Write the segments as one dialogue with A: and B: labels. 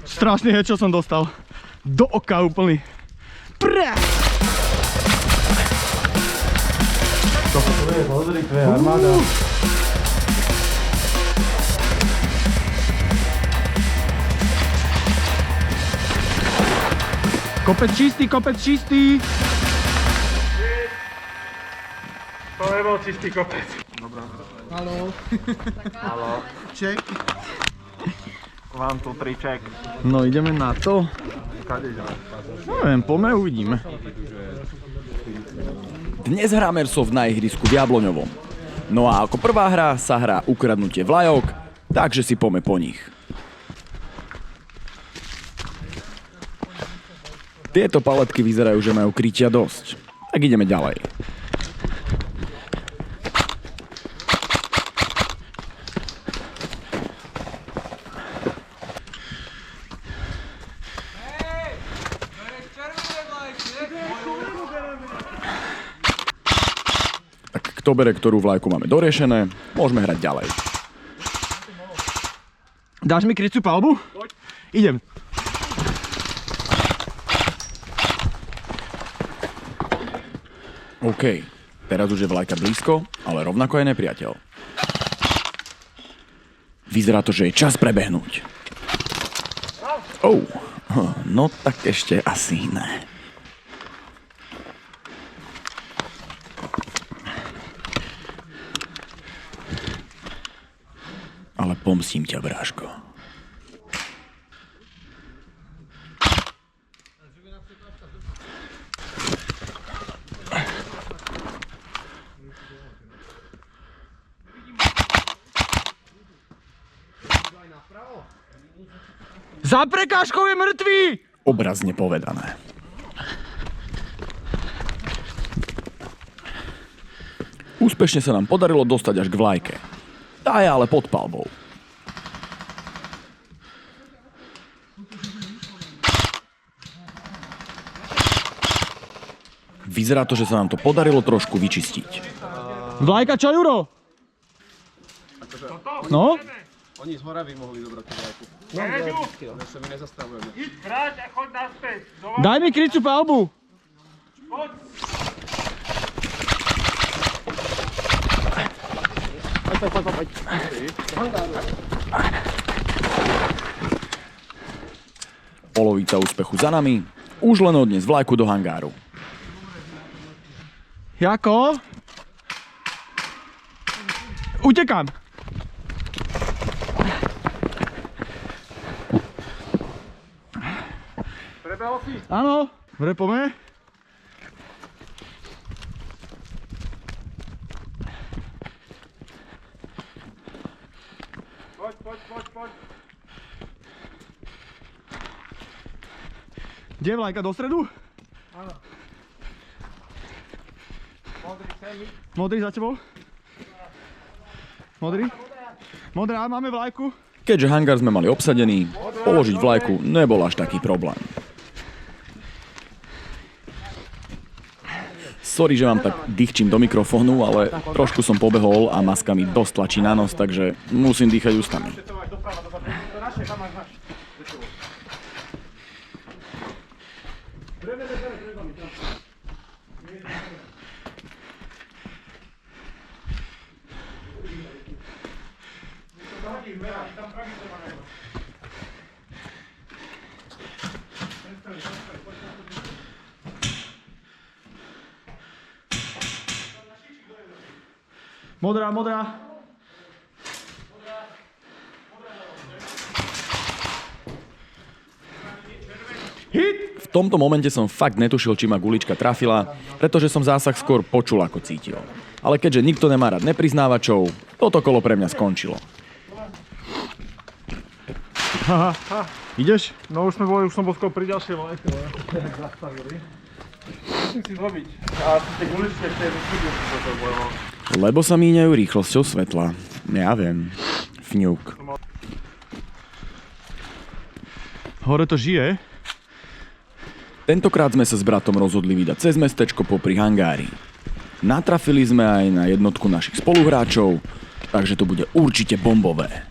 A: Strašný head, čo som dostal. Do oka úplný. Prá!
B: Pozri, to je armáda.
A: Kopec čistý, kopec čistý.
B: To nebol čistý kopec.
A: Haló.
B: Haló.
A: Ček.
B: 1, 2, 3, check.
A: No ideme na to. Neviem, poďme, uvidíme.
C: Dnes hrá Airsoft na ihrisku v Jabloňovom. No a ako prvá hra sa hrá ukradnutie vlajok, takže si poďme po nich. Tieto paletky vyzerajú, že majú krytia dosť. Tak ideme ďalej. Tak kto bere, ktorú vlajku máme doriešené, môžeme hrať ďalej.
A: Dáš mi kryciu palbu? Poď. Idem.
C: OK, teraz už je vlajka blízko, ale rovnako aj nepriateľ. Vyzerá to, že je čas prebehnúť. No tak ešte asi ne. Ale pomstím ťa, bráško.
A: Za prekážkou je mŕtvý!
C: Obrazne povedané. Úspešne sa nám podarilo dostať až k vlajke. Tá je ale pod palbou. Vyzerá to, že sa nám to podarilo trošku vyčistiť.
A: Vlajka, čo, Juro? No?
D: Oni z hora by mohli dobrať tú vlajku. No, sa my nezastavujeme.
B: Íď vráť a choď naspäť.
A: Daj mi kryciu palbu.
B: Poď.
C: Polovica úspechu za nami. Už len odnes vlajku do hangáru.
A: Jako? Utekám.
B: Prebehol si?
A: Áno. Dobre, poďme.
B: Poď.
A: Kde je vlajka? Do stredu?
B: Áno. Modrý sem.
A: Modrý za tebou? Modrý? Modrá, máme vlajku.
C: Keďže hangár sme mali obsadený, položiť vlajku nebol až taký problém. Sorry, že vám tak dýchčím do mikrofónu, ale trošku som pobehol a maska mi dosť tlačí na nos, takže musím dýchať ústami.
A: Modrá. Hit!
C: V tomto momente som fakt netušil, či ma gulička trafila, pretože som zásah skôr počul ako cítil. Ale keďže nikto nemá rád nepriznávačov, toto kolo pre mňa skončilo.
A: Haha. Ideš?
B: No už som bol skôr pri ďalšej vlajke, ale tak zastavili. Musím si zrobiť. A tie guličky ešte je vyšľubil, čo to bolo.
C: Lebo sa míňajú rýchlosťou svetla. Ja viem. Fňuk.
A: Hore to žije.
C: Tentokrát sme sa s bratom rozhodli vydať cez mestečko popri hangári. Natrafili sme aj na jednotku našich spoluhráčov, takže to bude určite bombové.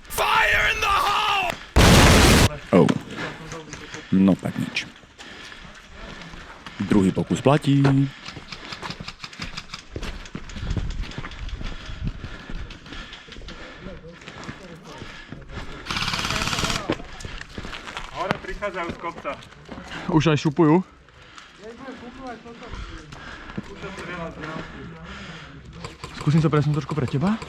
C: Fire in the hole! Oh. No tak nič. Druhý pokus platí.
B: Hore prichádzajú z kopca.
A: Už aj šupujú. Skúsim to presunúť trošku pre teba.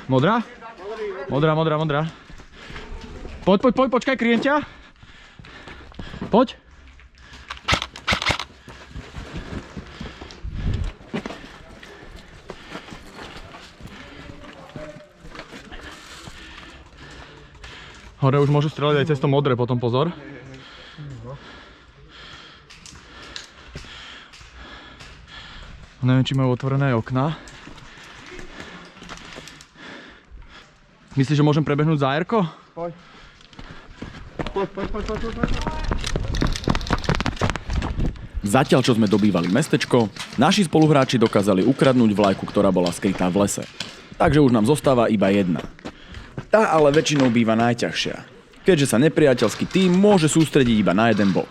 A: Modrá? Modrá. Poď, počkaj, kryjem ťa. Poď. Hore už môžu strieľať aj cez to modré, potom pozor. Neviem, či majú otvorené aj okná. Myslíš, že môžem prebehnúť za Airko?
B: Poď.
C: Zatiaľ, čo sme dobývali mestečko, naši spoluhráči dokázali ukradnúť vlajku, ktorá bola skrytá v lese. Takže už nám zostáva iba jedna. Tá ale väčšinou býva najťažšia, keďže sa nepriateľský tím môže sústrediť iba na jeden bod.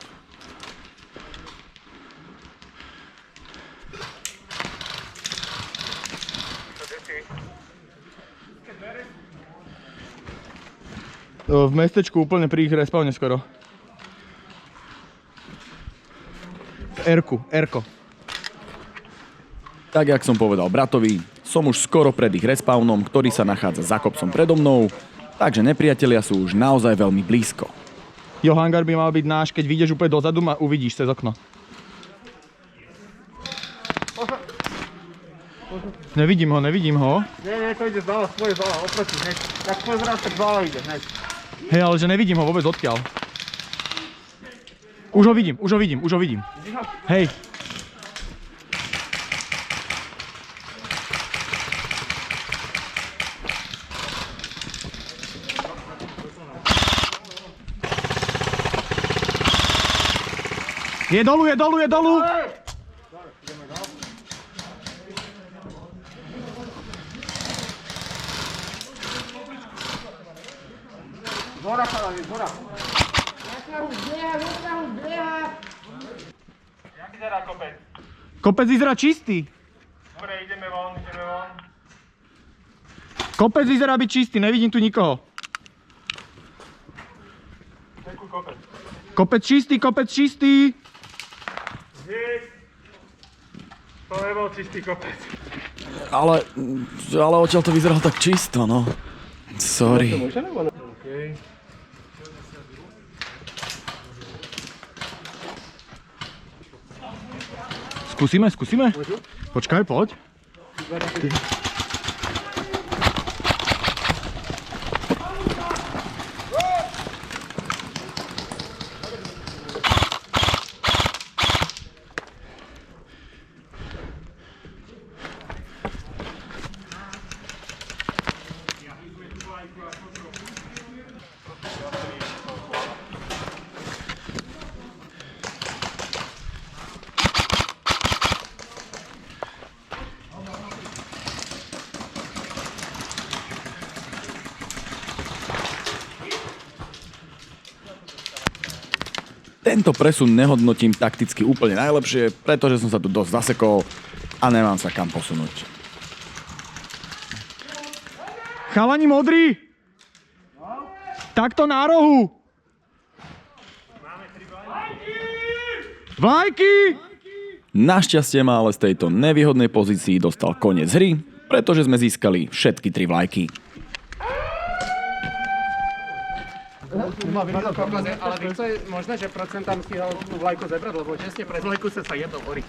A: V mestečku úplne pri ich respawne skoro. Erko.
C: Tak, jak som povedal bratovi, som už skoro pred ich respawnom, ktorý sa nachádza za kopcom predo mnou, takže nepriatelia sú už naozaj veľmi blízko.
A: Jo, hangár by mal byť náš, keď vyjdeš úplne dozadu a uvidíš cez okno. Nevidím ho.
B: Nie, to ide zdále, svoje zdále, oproti, hneď. Jak pozráš, tak zdále ide, hneď.
A: Hej, ale že nevidím ho vôbec odkiaľ. Už ho vidím. Hej. Je dolu!
B: Zora, chalani, zora. Jak vyzerá kopec?
A: Kopec vyzerá čistý.
B: Dobre, ideme von.
A: Kopec vyzerá byť čistý, nevidím tu nikoho.
B: Čekuj kopec.
A: Kopec čistý.
B: Hej. To nebol čistý kopec.
C: Ale odtiaľ to vyzeralo tak čisto, no. Sorry.
B: Okay.
A: Skúsime? Počkaj, poď.
C: Tento presun nehodnotím takticky úplne najlepšie, pretože som sa tu dosť zasekol a nemám sa kam posunúť.
A: Chalani modrí! Takto na rohu! Vlajky!
C: Našťastie ma ale z tejto nevýhodnej pozícii dostal koniec hry, pretože sme získali všetky 3 vlajky.
D: Ale víš, co je možné, že procentám stíhal tú vlajku zebrať, lebo čestne pred vlajku sa jedol oriť.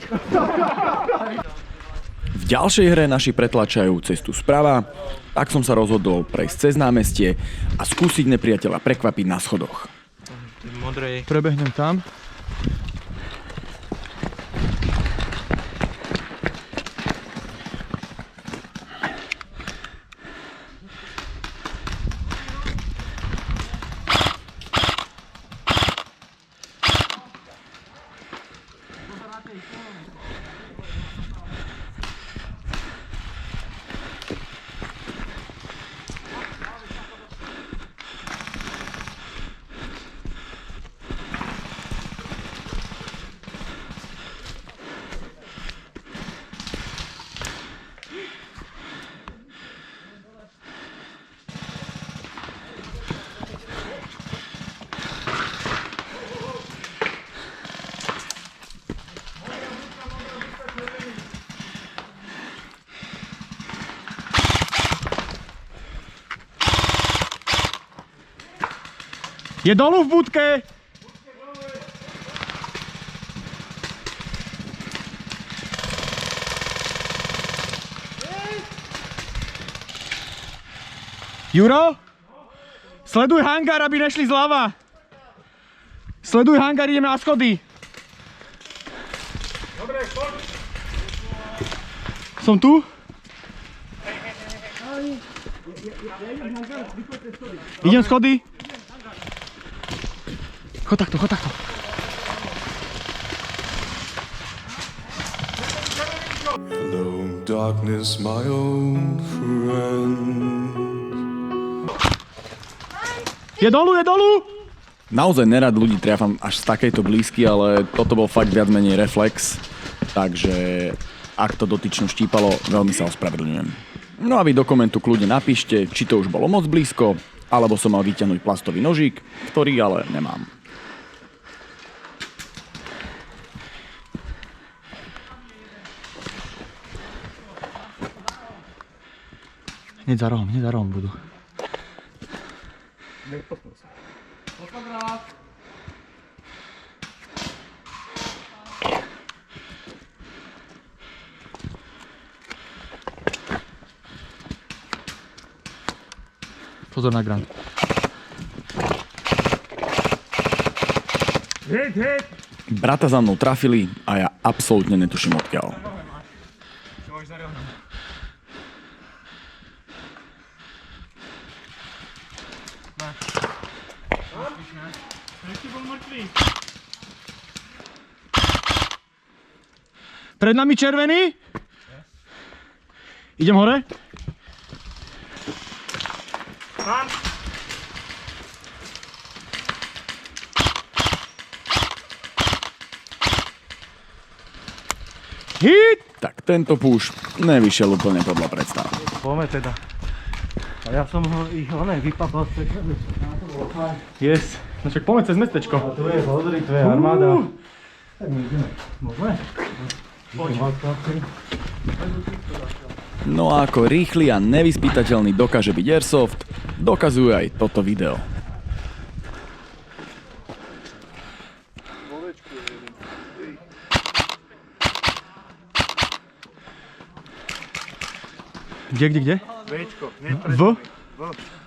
C: V ďalšej hre naši pretlačajú cestu sprava, tak som sa rozhodol prejsť cez námestie a skúsiť nepriateľa prekvapiť na schodoch.
A: Prebehnem tam. Je dolu v budke! Juro? Sleduj hangár, aby nešli zľava. Sleduj hangár, ideme na schody.
B: Dobre, poď.
A: Som tu? Idem schody. Chod takto, chod takto.
E: Hello, darkness, my old friend.
A: Je dolu, je dolu!
C: Naozaj nerad ľudí triafam až z takejto blízky, ale toto bol fakt viac menej reflex. Takže ak to dotyčnú štípalo, veľmi sa ospravedlňujem. No a vy do komentu kľudne napíšte, či to už bolo moc blízko, alebo som mal vyťahnuť plastový nožík, ktorý ale nemám.
A: Hneď za rohom budú. Pozor na grant.
B: Hej.
C: Brata za mnou trafili a ja absolútne netuším odkiaľ.
A: Pred nami červený? Idem hore?
B: Tam.
A: Hit!
C: Tak tento púš nevyšiel úplne podľa predstav.
B: Poďme teda. A ja som ich vypapal z tej krvy.
A: Yes. No však poďme cez mestečko.
B: Tu je, pozri, tu je armáda. Tak my ideme. Môžeme?
C: No a ako rýchly a nevyspytateľný dokáže byť Airsoft, dokazuje aj toto video.
A: Kde?
B: Večko,
A: V?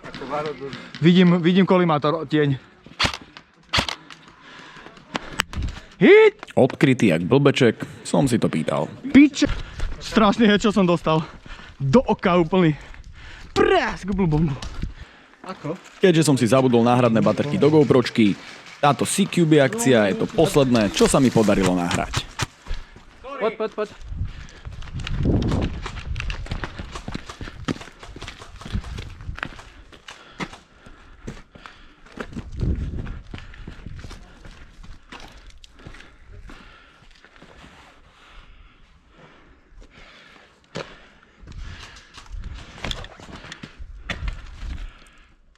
B: ako Varo do...
A: Vidím kolimátor, tieň. Hit!
C: Odkrytý jak blbeček, som si to pýtal.
A: Piče! Strašný head, čo som dostal. Do oka úplný. Prásk, blbombu.
B: Ako?
C: Keďže som si zabudol náhradné baterky do GoPročky, táto CQB akcia je to posledné, čo sa mi podarilo nahrať.
D: Poď.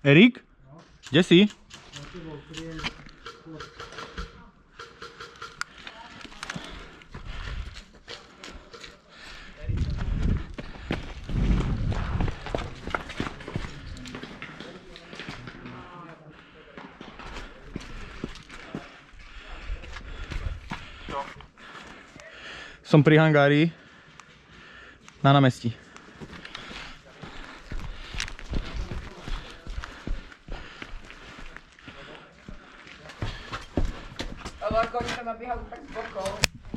A: Erik? Kde si? Som pri hangári na námestí.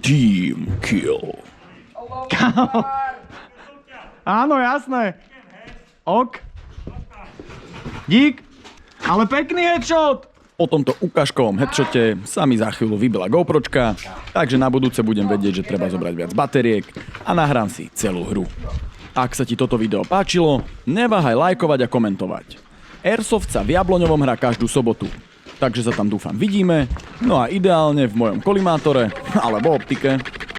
C: Team kill.
A: Áno, jasné. Ok. Dík. Ale pekný headshot.
C: Po tomto ukážkovom headshote sa mi za chvíľu vybila GoPročka, takže na budúce budem vedieť, že treba zobrať viac bateriek a nahrám si celú hru. Ak sa ti toto video páčilo, neváhaj lajkovať a komentovať. Airsoft sa v Jabloňovom hrá každú sobotu, takže sa tam dúfam vidíme, no a ideálne v mojom kolimátore alebo optike.